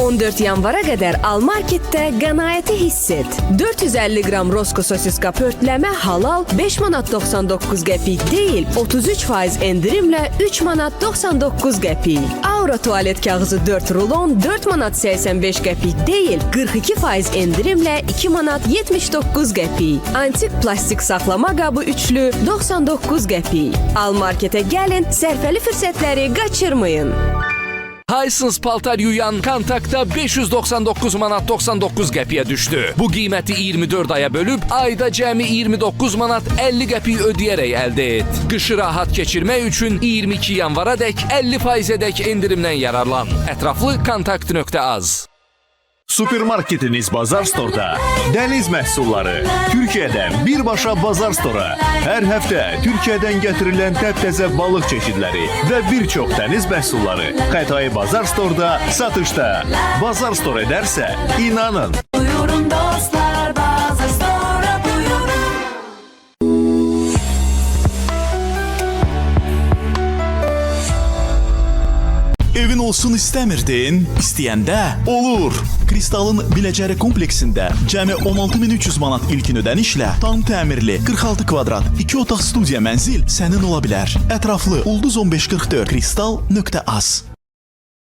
14 yanvara qədər Almarketdə qənaəti hiss et. 450 qram Rosko sosiska pörtləmə halal 5 manat 99 qəpik deyil, 33% endirimlə 3 manat 99 qəpik. Aura tualet kağızı 4 rulon 4 manat 85 qəpik deyil, 42% endirimlə 2 manat 79 qəpik. Antik plastik saxlama qabı üçlü 99 qəpik. Almarketə gəlin, sərfəli fürsətləri qaçırmayın. Hisense paltar yuyan kontakta 599 manat 99 qəpiyə düşdü. Bu qiyməti 24 aya bölüb ayda cəmi 29 manat 50 qəpik ödəyərək əldə et. Qışı rahat keçirmək üçün 22 yanvara dək 50%-ədək endirimdən yararlan. Ətraflı kontakt.az. Supermarketiniz Bazar Store'da dəniz məhsulları, Türkiyədən birbaşa Bazar Store'a hər həftə Türkiyədən gətirilən təptəzə balıq çeşidləri və bir çox dəniz məhsulları Xətai Bazar Store'da satışda. Bazar Store edərsə, inanın. Buyurun dostlar, Bazar Store'a buyurun. Evin olsun istəmirdin, istəyəndə olur. Kristalın Biləcəri kompleksində cəmi 16.300 manat ilkin ödənişlə tam təmirli 46 kvadrat 2 otaq studiya mənzil sənin ola bilər. Ətraflı Ulduz 1544 kristal.az.